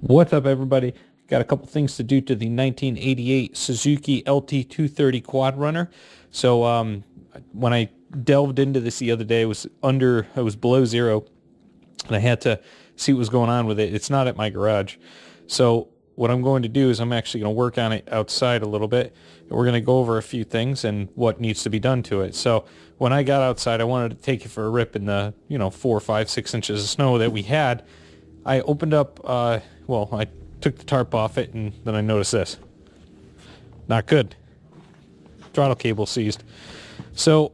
What's up, everybody? Got a couple things to do to the 1988 Suzuki LT230 Quadrunner. So when I delved into this the other day, it was below zero, and I had to see what was going on with it. It's not at my garage. So what I'm going to do is I'm actually going to work on it outside a little bit, and we're going to go over a few things and what needs to be done to it. So when I got outside, I wanted to take it for a rip in the 4, 5, 6 inches of snow that we had. I opened up, I took the tarp off it, and then I noticed this. Not good. Throttle cable seized. So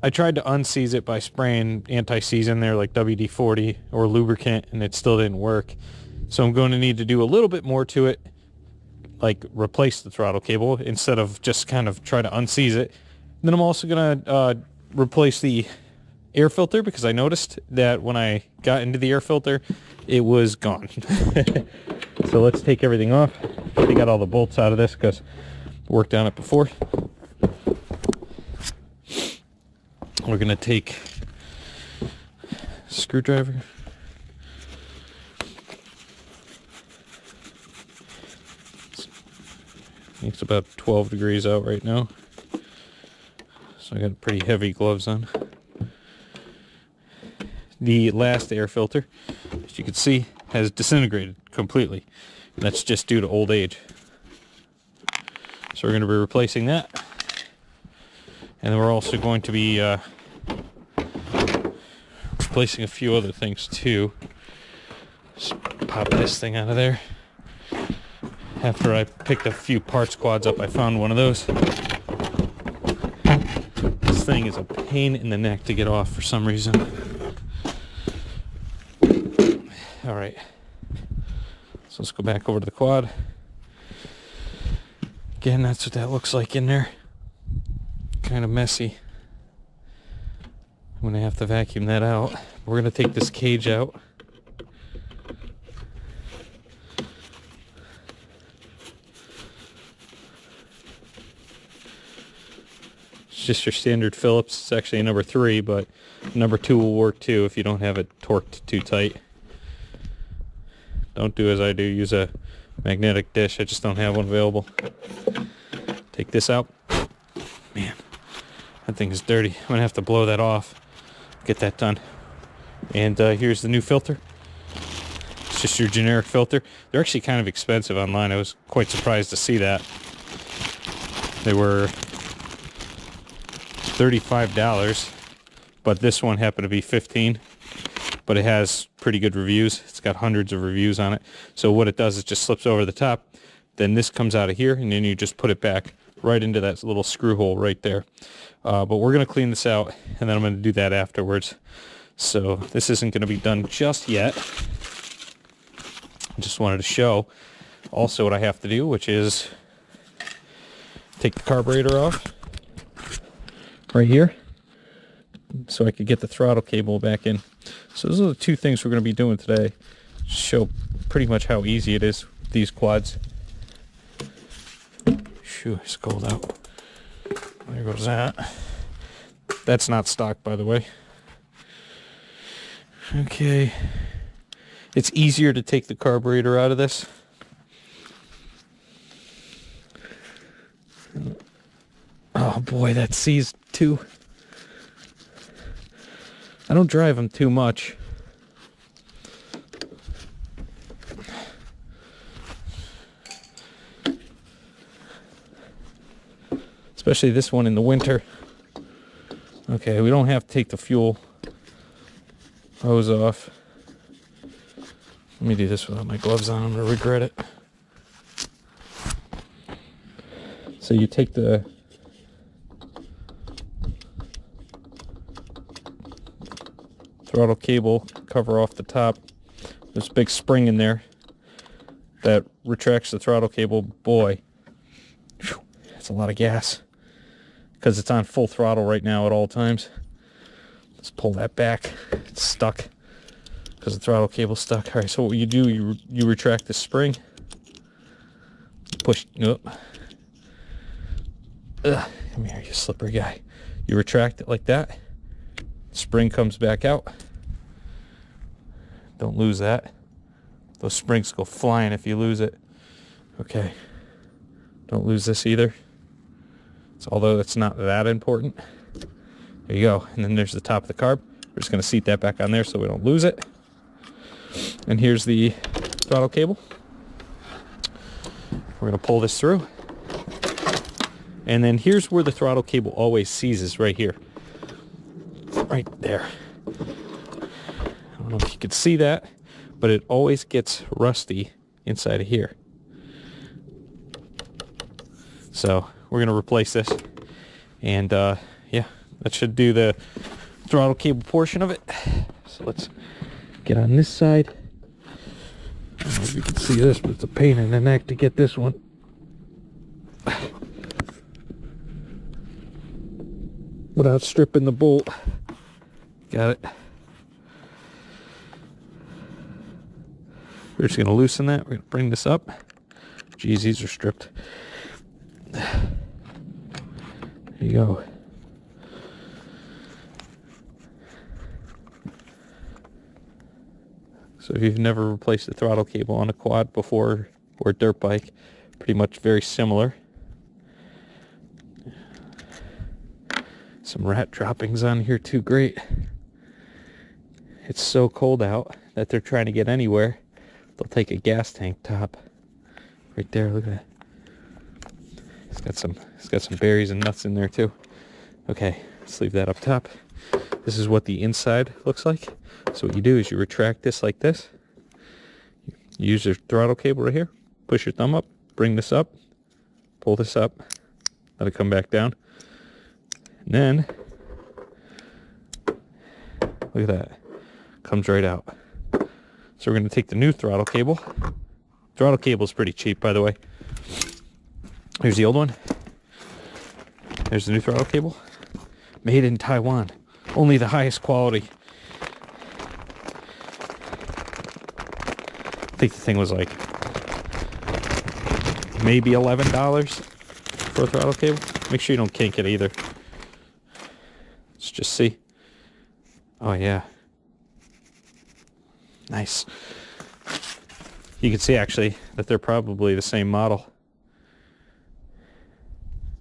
I tried to unseize it by spraying anti-seize in there like WD-40 or lubricant, and it still didn't work. So I'm going to need to do a little bit more to it, like replace the throttle cable instead of just kind of try to unseize it. And then I'm also going to replace the air filter, because I noticed that when I got into the air filter, it was gone. So let's take everything off. I got all the bolts out of this because I worked on it before. We're going to take a screwdriver. It's about 12 degrees out right now, so I got pretty heavy gloves on. The last air filter, as you can see, has disintegrated completely. And that's just due to old age. So we're going to be replacing that. And then we're also going to be replacing a few other things too. Just pop this thing out of there. After I picked a few parts quads up, I found one of those. This thing is a pain in the neck to get off for some reason. Alright, so let's go back over to the quad. Again, that's what that looks like in there. Kind of messy. I'm going to have to vacuum that out. We're going to take this cage out. It's just your standard Phillips. It's actually a number 3, but number 2 will work too if you don't have it torqued too tight. Don't do as I do, use a magnetic dish. I just don't have one available. Take this out. Man, that thing is dirty. I'm gonna have to blow that off, get that done. And here's the new filter. It's just your generic filter. They're actually kind of expensive online. I was quite surprised to see that. They were $35, but this one happened to be $15. But it has pretty good reviews. It's got hundreds of reviews on it. So what it does is just slips over the top. Then this comes out of here, and then you just put it back right into that little screw hole right there. But we're going to clean this out, and then I'm going to do that afterwards. So this isn't going to be done just yet. I just wanted to show also what I have to do, which is take the carburetor off right here, so I could get the throttle cable back in. So those are the two things we're going to be doing today. Show pretty much how easy it is with these quads. Shoo, it's cold out. There goes that. That's not stock, by the way. Okay. It's easier to take the carburetor out of this. Oh boy, that seized too. I don't drive them too much. Especially this one in the winter. Okay, we don't have to take the fuel hose off. Let me do this without my gloves on. I'm going to regret it. So you take the throttle cable cover off the top. There's a big spring in there that retracts the throttle cable. Boy, that's a lot of gas because it's on full throttle right now at all times. Let's pull that back. It's stuck because the throttle cable's stuck. All right, so what you do, you retract the spring, push up. Come here, you slippery guy. You retract it like that. Spring comes back out. Don't lose that. Those springs go flying if you lose it. Okay. Don't lose this either. So although it's not that important. There you go. And then there's the top of the carb. We're just going to seat that back on there so we don't lose it. And here's the throttle cable. We're going to pull this through. And then here's where the throttle cable always seizes, right here. Right there. I don't know if you can see that, but it always gets rusty inside of here. So we're going to replace this. And yeah, that should do the throttle cable portion of it. So let's get on this side. I don't know if you can see this, but it's a pain in the neck to get this one. Without stripping the bolt. Got it. We're just going to loosen that. We're going to bring this up. Geez, these are stripped. There you go. So if you've never replaced the throttle cable on a quad before or a dirt bike, pretty much very similar. Some rat droppings on here too, great. It's so cold out that they're trying to get anywhere. They'll take a gas tank top. Right there, look at that. It's got some berries and nuts in there too. Okay, let's leave that up top. This is what the inside looks like. So what you do is you retract this like this. You use your throttle cable right here. Push your thumb up, bring this up, pull this up, let it come back down. And then, look at that. Comes right out. So we're going to take the new throttle cable. Throttle cable is pretty cheap, by the way. Here's the old one. There's the new throttle cable. Made in Taiwan. Only the highest quality. I think the thing was like maybe $11 for a throttle cable. Make sure you don't kink it either. Let's just see. Oh yeah. Nice. You can see actually that they're probably the same model.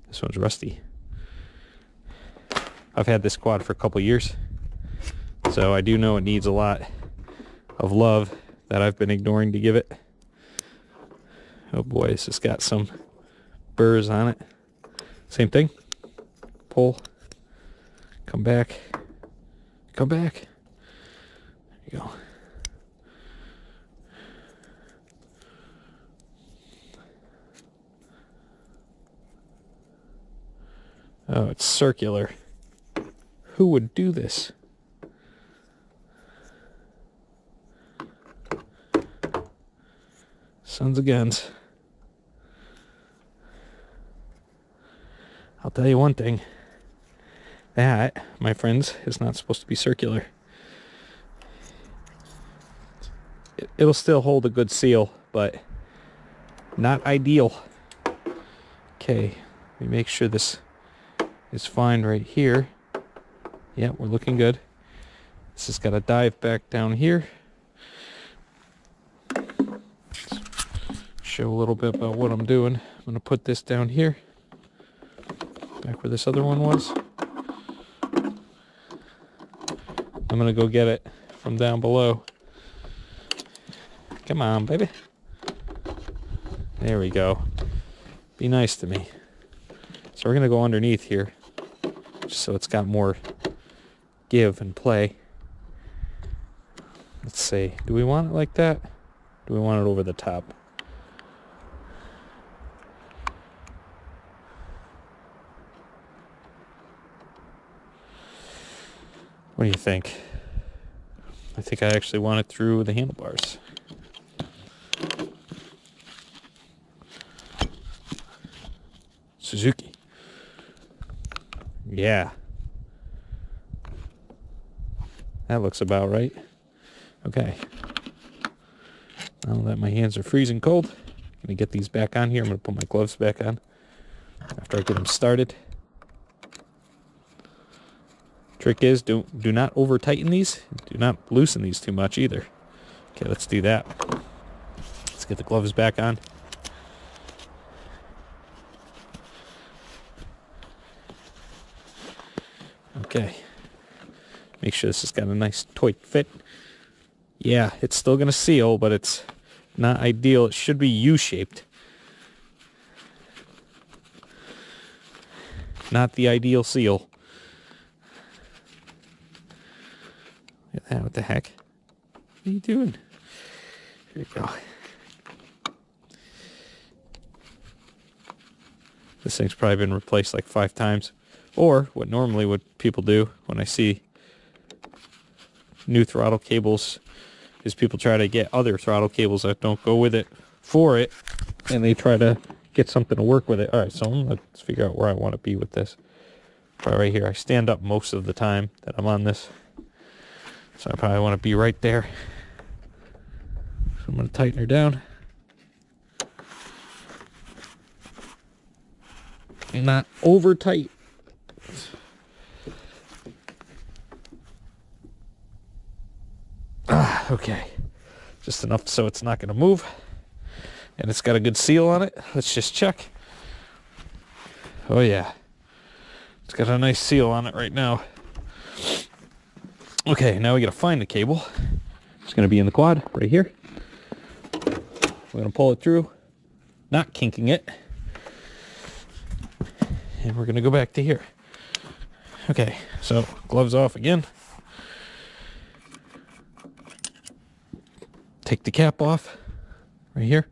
This one's rusty. I've had this quad for a couple years, so I do know it needs a lot of love that I've been ignoring to give it. Oh boy, this has got some burrs on it. Same thing. Pull. Come back. Come back. There you go. Oh, it's circular. Who would do this? Sons of guns. I'll tell you one thing. That, my friends, is not supposed to be circular. It'll still hold a good seal, but not ideal. Okay, let me make sure this is fine right here. Yeah, we're looking good. This has got to dive back down here. Let's show a little bit about what I'm doing. I'm going to put this down here, back where this other one was. I'm going to go get it from down below. Come on, baby. There we go. Be nice to me. So we're going to go underneath here, just so it's got more give and play. Let's see. Do we want it like that? Do we want it over the top? What do you think? I think I actually want it through the handlebars. Suzuki. Yeah. That looks about right. Okay. Now that my hands are freezing cold, I'm going to get these back on here. I'm going to put my gloves back on after I get them started. Trick is, do not over tighten these. Do not loosen these too much either. Okay, let's do that. get the gloves back on. Okay. Make sure this has got a nice tight fit. Yeah, it's still going to seal, but it's not ideal. It should be U-shaped. Not the ideal seal. Look at that. What the heck? What are you doing? Here we go. This thing's probably been replaced like 5 times. Or what normally what people do when I see new throttle cables is people try to get other throttle cables that don't go with it for it, and they try to get something to work with it. Alright, so let's figure out where I want to be with this. Probably right here. I stand up most of the time that I'm on this, so I probably want to be right there. So I'm going to tighten her down. Not over tight. Okay, just enough so it's not going to move, and it's got a good seal on it. Let's just check. Oh yeah, it's got a nice seal on it right now. Okay, now we got to find the cable. It's going to be in the quad right here. We're going to pull it through, not kinking it, and we're going to go back to here. Okay, so gloves off again. Take the cap off right here.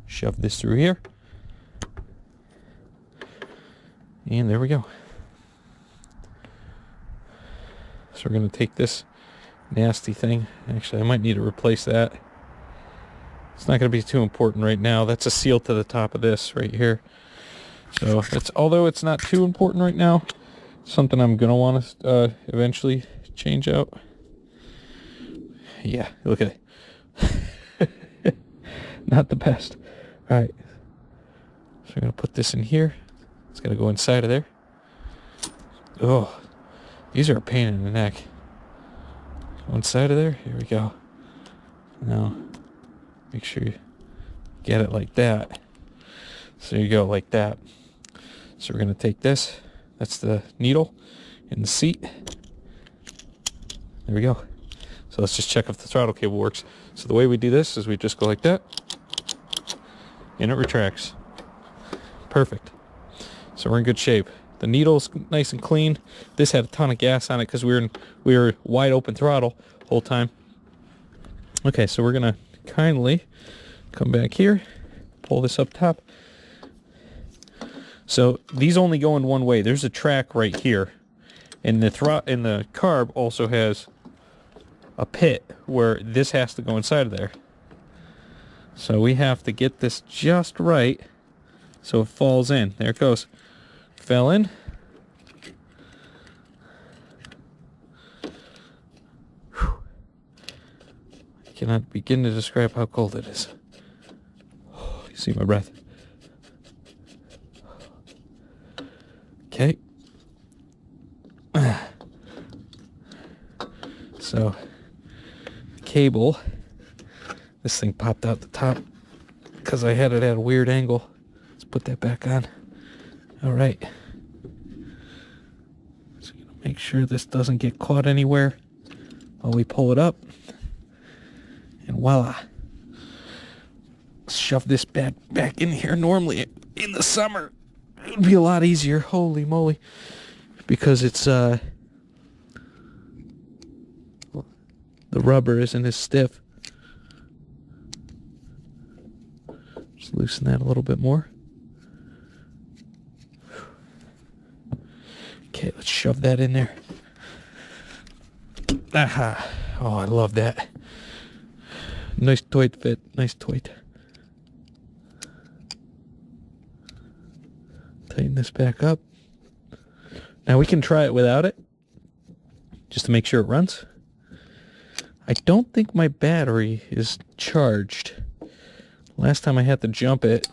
Shove this through here. And there we go. So we're going to take this nasty thing. Actually, I might need to replace that. It's not going to be too important right now. That's a seal to the top of this right here. So it's, although it's not too important right now, something I'm going to want to eventually change out. Yeah, look at it. Not the best. Alright. So we're going to put this in here. It's going to go inside of there. Oh, these are a pain in the neck. Go inside of there. Here we go. Now, make sure you get it like that. So you go like that. So we're going to take this. That's the needle in the seat. There we go. So let's just check if the throttle cable works. So the way we do this is we just go like that, and it retracts. Perfect. So we're in good shape. The needle's nice and clean. This had a ton of gas on it because we were wide open throttle the whole time. Okay, so we're gonna kindly come back here, pull this up top. So these only go in one way. There's a track right here, and the carb also has a pit where this has to go inside of there. So we have to get this just right so it falls in. There it goes. Fell in. Whew. I cannot begin to describe how cold it is. Oh, you see my breath. Okay. So cable, this thing popped out the top because I had it at a weird angle. Let's put that back on. All right, so make sure this doesn't get caught anywhere while we pull it up, and voila, shove this back in here. Normally in the summer it would be a lot easier, holy moly, because it's the rubber isn't as stiff. Just loosen that a little bit more. Okay, let's shove that in there. Aha. Oh, I love that. Nice tight fit. Nice tight. Tighten this back up. Now we can try it without it, just to make sure it runs. I don't think my battery is charged. Last time I had to jump it.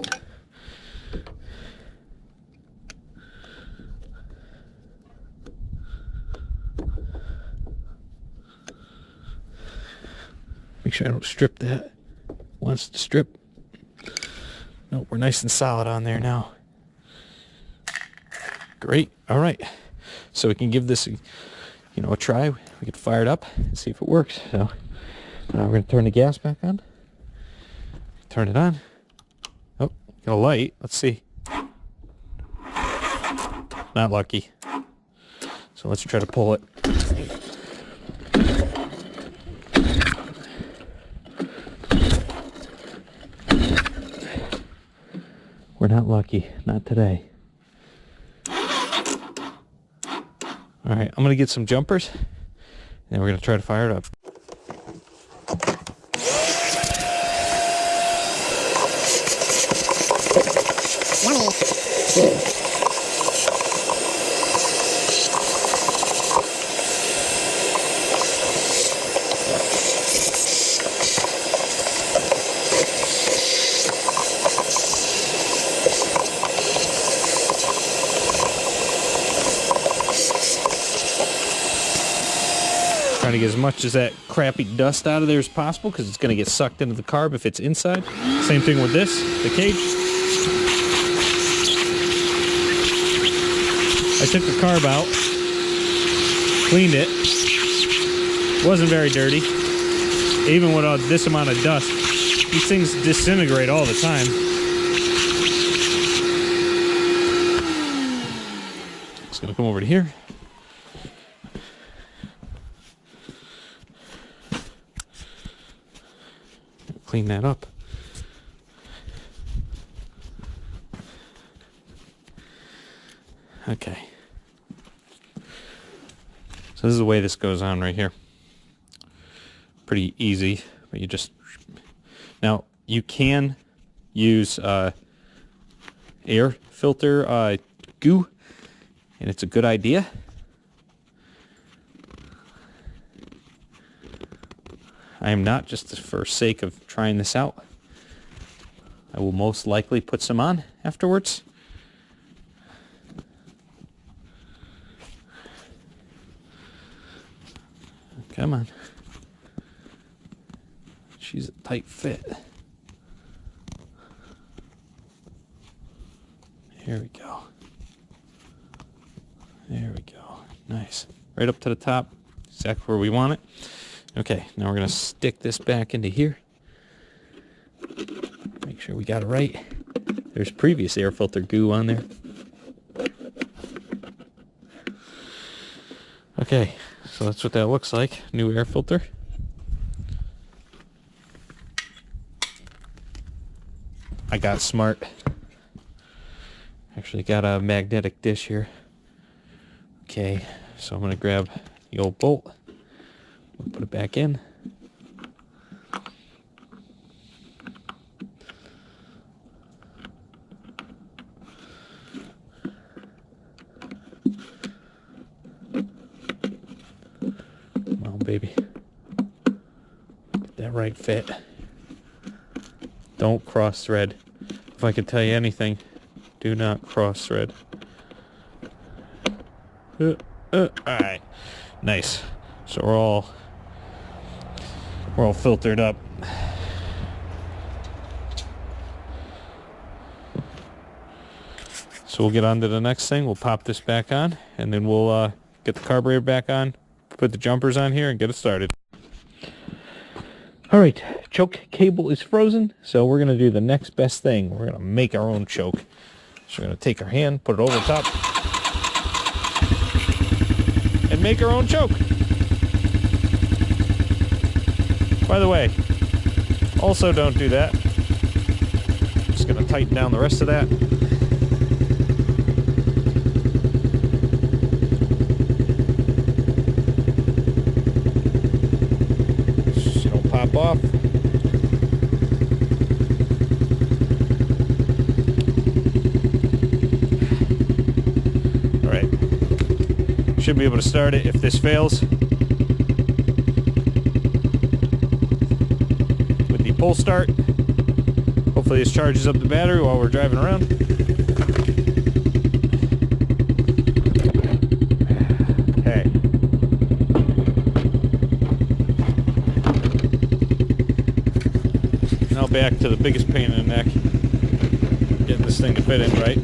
Make sure I don't strip that. wants to strip. Nope, we're nice and solid on there now. Great. All right. So we can give this, a try. We can fire it up and see if it works. So we're going to turn the gas back on. Turn it on. Oh, got a light. Let's see. Not lucky. So let's try to pull it. We're not lucky. Not today. All right, I'm going to get some jumpers, and we're going to try to fire it up. Trying to get as much of that crappy dust out of there as possible because it's going to get sucked into the carb if it's inside. Same thing with this, the cage. I took the carb out, cleaned it. Wasn't very dirty. Even with this amount of dust, these things disintegrate all the time. Just going to come over to here. Clean that up. Okay. So this is the way this goes on right here. Pretty easy, but you just... Now, you can use air filter goo, and it's a good idea. I am not, just for sake of trying this out. I will most likely put some on afterwards. Come on. She's a tight fit. Here we go. There we go. Nice. Right up to the top. Exactly where we want it. Okay, now we're going to stick this back into here. Make sure we got it right. There's previous air filter goo on there. Okay, so that's what that looks like. New air filter. I got smart. Actually got a magnetic dish here. Okay, so I'm going to grab the old bolt. We'll put it back in. Come on, baby. Get that right fit. Don't cross thread. If I could tell you anything, do not cross thread. Alright. Nice. So we're all filtered up. So we'll get on to the next thing. We'll pop this back on, and then we'll get the carburetor back on, put the jumpers on here, and get it started. Alright, choke cable is frozen, so we're going to do the next best thing. We're going to make our own choke. So we're going to take our hand, put it over the top, and make our own choke. By the way, also don't do that. I'm just going to tighten down the rest of that. So don't pop off. Alright. Should be able to start it if this fails. Pull start. Hopefully this charges up the battery while we're driving around. Okay. back to the biggest pain in the neck. Getting this thing to fit in right.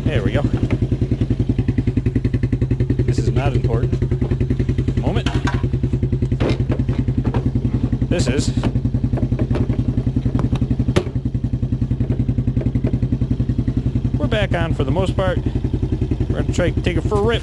There we go. This is not important. Moment. This is. We're back on for the most part. We're going to try to take it for a rip.